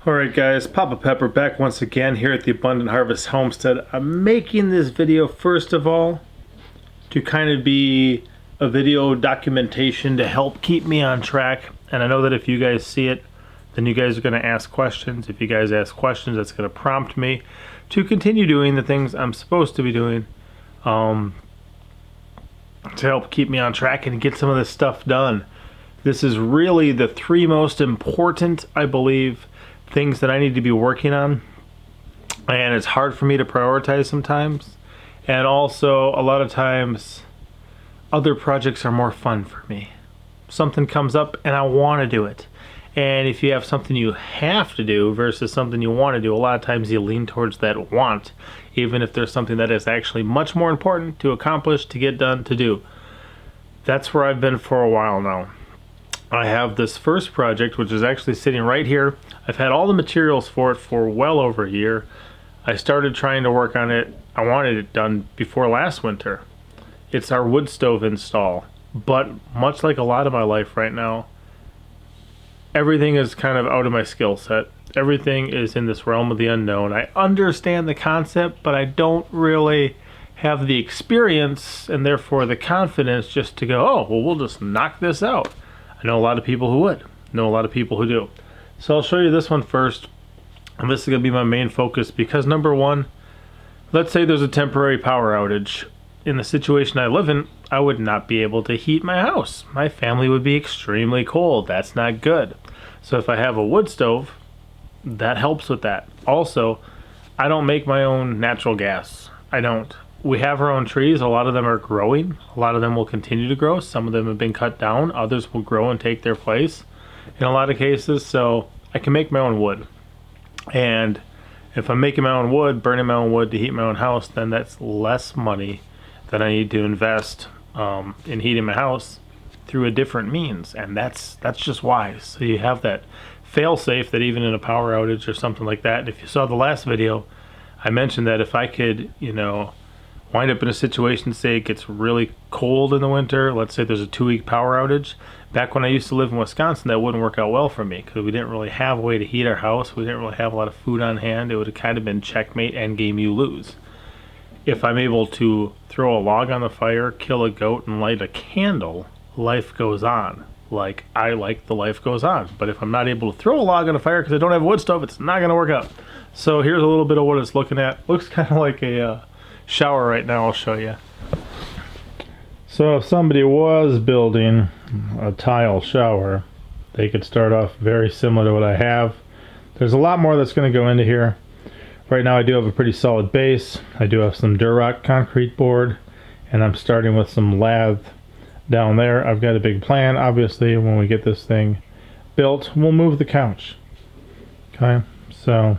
Alright guys, Papa Pepper back once again here at the Abundant Harvest Homestead. I'm making this video first of all to kind of be a video documentation to help keep me on track. And I know that if you guys see it, then you guys are going to ask questions. If you guys ask questions, that's going to prompt me to continue doing the things I'm supposed to be doing to help keep me on track and get some of this stuff done. This is really the three most important, I believe, things that I need to be working on, and it's hard for me to prioritize sometimes, and also a lot of times other projects are more fun for me. Something comes up and I want to do it, and if you have something you have to do versus something you want to do, a lot of times you lean towards that want, even if there's something that is actually much more important to accomplish, to get done, to do. That's where I've been for a while now. I have this first project, which is actually sitting right here. I've had all the materials for it for well over a year. I started trying to work on it. I wanted it done before last winter. It's our wood stove install. But much like a lot of my life right now, everything is kind of out of my skill set. Everything is in this realm of the unknown. I understand the concept, but I don't really have the experience and therefore the confidence just to go, oh, well, we'll just knock this out. I know a lot of people who would. Know a lot of people who do. So I'll show you this one first. And this is going to be my main focus because number one, let's say there's a temporary power outage. In the situation I live in, I would not be able to heat my house. My family would be extremely cold. That's not good. So if I have a wood stove, that helps with that. Also, I don't make my own natural gas. I don't. We have our own trees. A lot of them are growing. A lot of them will continue to grow. Some of them have been cut down. Others will grow and take their place in a lot of cases. So I can make my own wood. And if I'm making my own wood, burning my own wood to heat my own house, then that's less money that I need to invest in heating my house through a different means. And that's just wise. So you have that fail safe that even in a power outage or something like that. And if you saw the last video, I mentioned that if I could, wind up in a situation, say it gets really cold in the winter, let's say there's a 2-week power outage. Back when I used to live in Wisconsin, that wouldn't work out well for me because we didn't really have a way to heat our house. We didn't really have a lot of food on hand. It would have kind of been checkmate, endgame, you lose. If I'm able to throw a log on the fire, kill a goat, and light a candle, life goes on. Like, I like the life goes on. But if I'm not able to throw a log on the fire because I don't have a wood stove, it's not going to work out. So here's a little bit of what it's looking at. Looks kind of like a shower right now. I'll show you. So if somebody was building a tile shower, they could start off very similar to what I have. There's a lot more that's going to go into here. Right now I do have a pretty solid base. I do have some Durock concrete board, and I'm starting with some lath down there. I've got a big plan. Obviously, when we get this thing built, we'll move the couch. Okay, so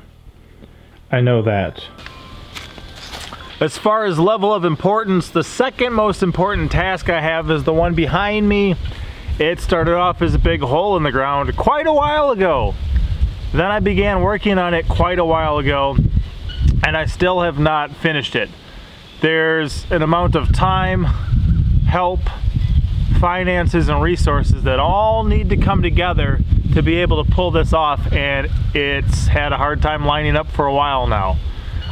I know that. As far as level of importance, the second most important task I have is the one behind me. It started off as a big hole in the ground quite a while ago. Then I began working on it quite a while ago, and I still have not finished it. There's an amount of time, help, finances, and resources that all need to come together to be able to pull this off, and it's had a hard time lining up for a while now.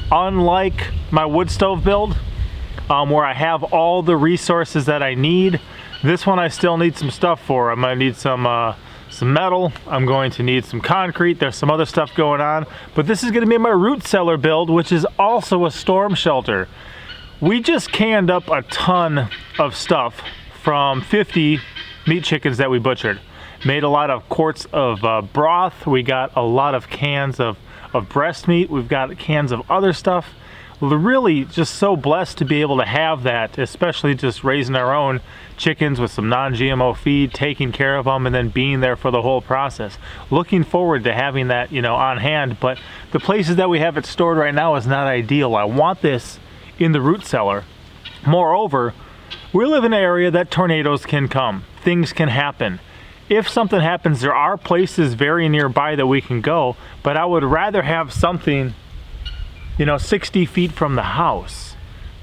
Unlike my wood stove build, where I have all the resources that I need, this one I still need some stuff for. I'm going to need some metal. I'm going to need some concrete. There's some other stuff going on. But this is going to be my root cellar build, which is also a storm shelter. We just canned up a ton of stuff from 50 meat chickens that we butchered. Made a lot of quarts of broth. We got a lot of cans of breast meat. We've got cans of other stuff. We're really just so blessed to be able to have that, especially just raising our own chickens with some non-GMO feed, taking care of them, and then being there for the whole process. Looking forward to having that, on hand, but the places that we have it stored right now is not ideal. I want this in the root cellar. Moreover, we live in an area that tornadoes can come. Things can happen. If something happens, there are places very nearby that we can go, but I would rather have something, 60 feet from the house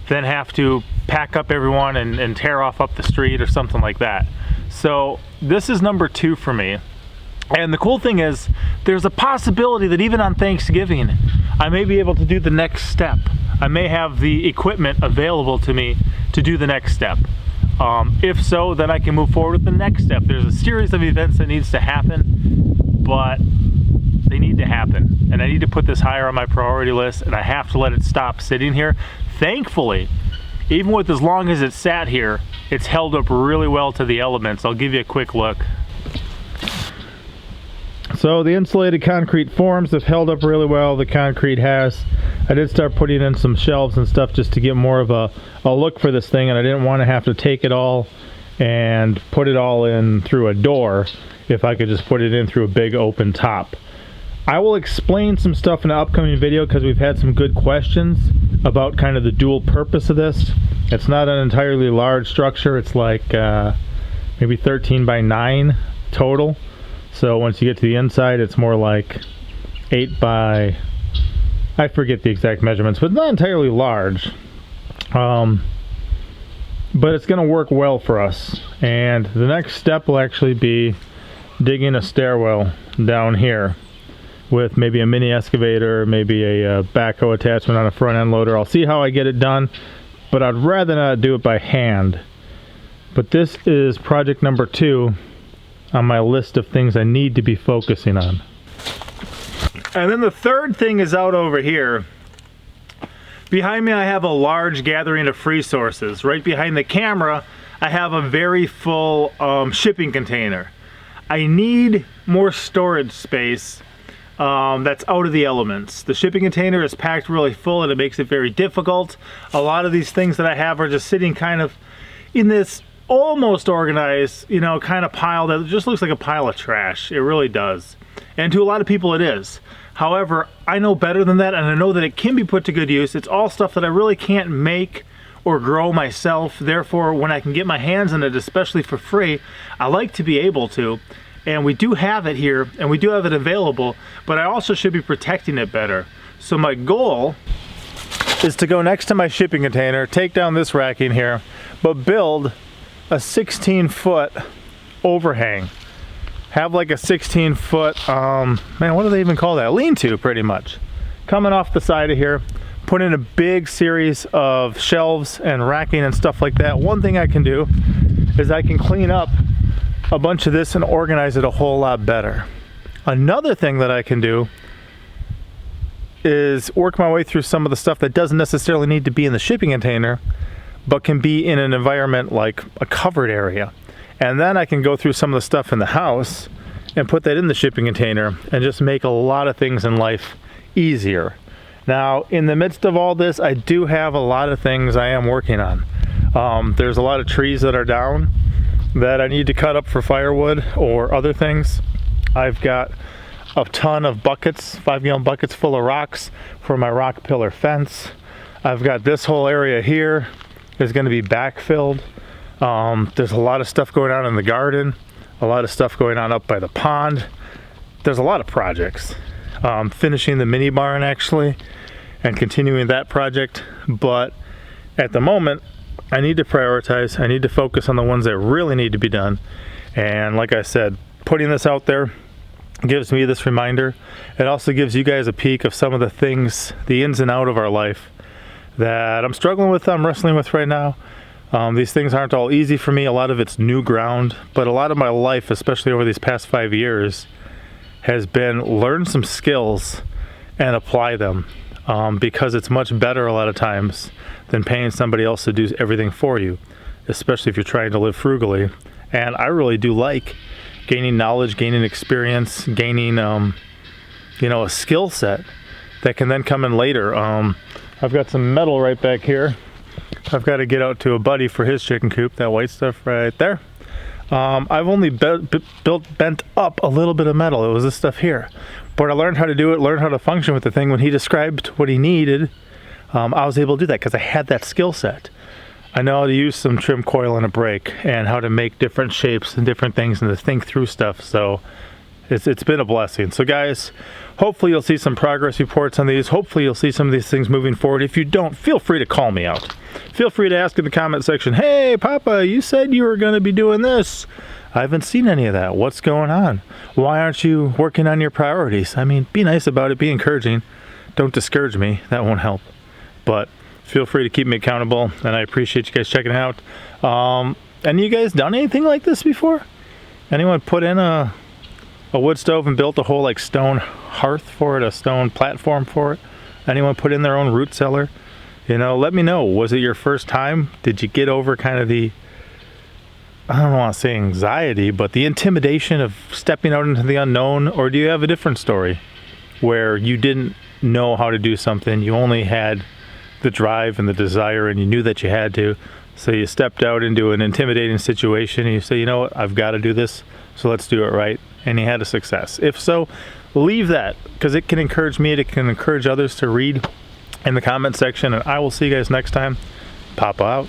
than have to pack up everyone and tear off up the street or something like that. So this is number 2 for me. And the cool thing is, there's a possibility that even on Thanksgiving, I may be able to do the next step. I may have the equipment available to me to do the next step. If so, then I can move forward with the next step. There's a series of events that needs to happen, but they need to happen. And I need to put this higher on my priority list, and I have to let it stop sitting here. Thankfully, even with as long as it sat here, it's held up really well to the elements. I'll give you a quick look. So the insulated concrete forms have held up really well. The concrete has. I did start putting in some shelves and stuff just to get more of a look for this thing, and I didn't want to have to take it all and put it all in through a door if I could just put it in through a big open top. I will explain some stuff in an upcoming video because we've had some good questions about kind of the dual purpose of this. It's not an entirely large structure. It's like maybe 13 by 9 total. So once you get to the inside, it's more like 8 by, I forget the exact measurements, but not entirely large. But it's going to work well for us. And the next step will actually be digging a stairwell down here with maybe a mini excavator, maybe a backhoe attachment on a front end loader. I'll see how I get it done, but I'd rather not do it by hand. But this is project number 2 on my list of things I need to be focusing on. And then the third thing is out over here. Behind me I have a large gathering of free sources. Right behind the camera I have a very full shipping container. I need more storage space that's out of the elements. The shipping container is packed really full and it makes it very difficult. A lot of these things that I have are just sitting kind of in this almost organized, you know, kind of pile that just looks like a pile of trash. It really does. And to a lot of people it is. However, I know better than that, and I know that it can be put to good use. It's all stuff that I really can't make or grow myself. Therefore, when I can get my hands on it, especially for free, I like to be able to. And we do have it here, and we do have it available, but I also should be protecting it better. So my goal is to go next to my shipping container, take down this racking here, but build a 16-foot overhang. Have like a 16-foot, man, what do they even call that? Lean-to, pretty much. Coming off the side of here, put in a big series of shelves and racking and stuff like that. One thing I can do is I can clean up a bunch of this and organize it a whole lot better. Another thing that I can do is work my way through some of the stuff that doesn't necessarily need to be in the shipping container, but can be in an environment like a covered area. And then I can go through some of the stuff in the house and put that in the shipping container and just make a lot of things in life easier. Now, in the midst of all this, I do have a lot of things I am working on. There's a lot of trees that are down that I need to cut up for firewood or other things. I've got a ton of buckets, 5-gallon buckets full of rocks for my rock pillar fence. I've got this whole area here is going to be backfilled. There's a lot of stuff going on in the garden, a lot of stuff going on up by the pond. There's a lot of projects. Finishing the mini barn actually and continuing that project, but at the moment I need to prioritize. I need to focus on the ones that really need to be done. And like I said, putting this out there gives me this reminder. It also gives you guys a peek of some of the things, the ins and out of our life that I'm struggling with, I'm wrestling with right now. These things aren't all easy for me. A lot of it's new ground, but a lot of my life, especially over these past 5 years, has been learn some skills and apply them, because it's much better a lot of times than paying somebody else to do everything for you, especially if you're trying to live frugally. And I really do like gaining knowledge, gaining experience, gaining you know, a skill set that can then come in later. I've got some metal right back here. I've got to get out to a buddy for his chicken coop, that white stuff right there. I've only bent up a little bit of metal. It was this stuff here. But I learned how to do it, learned how to function with the thing. When he described what he needed, I was able to do that because I had that skill set. I know how to use some trim coil and a brake and how to make different shapes and different things and to think through stuff. So It's been a blessing. So guys, hopefully you'll see some progress reports on these. Hopefully you'll see some of these things moving forward. If you don't, feel free to call me out. Feel free to ask in the comment section, hey Papa, you said you were going to be doing this. I haven't seen any of that. What's going on? Why aren't you working on your priorities? I mean, be nice about it, be encouraging. Don't discourage me, that won't help. But feel free to keep me accountable, and I appreciate you guys checking it out. Any of you guys done anything like this before? Anyone put in a wood stove and built a whole like stone hearth for it, a stone platform for it? Anyone put in their own root cellar? You know, let me know. Was it your first time? Did you get over kind of the, I don't want to say anxiety, but the intimidation of stepping out into the unknown? Or do you have a different story where you didn't know how to do something, you only had the drive and the desire and you knew that you had to, so you stepped out into an intimidating situation and you say, you know what, I've got to do this, so let's do it right, and you had a success? If so, leave that, because it can encourage me, it can encourage others to read in the comment section, and I will see you guys next time. Papa out.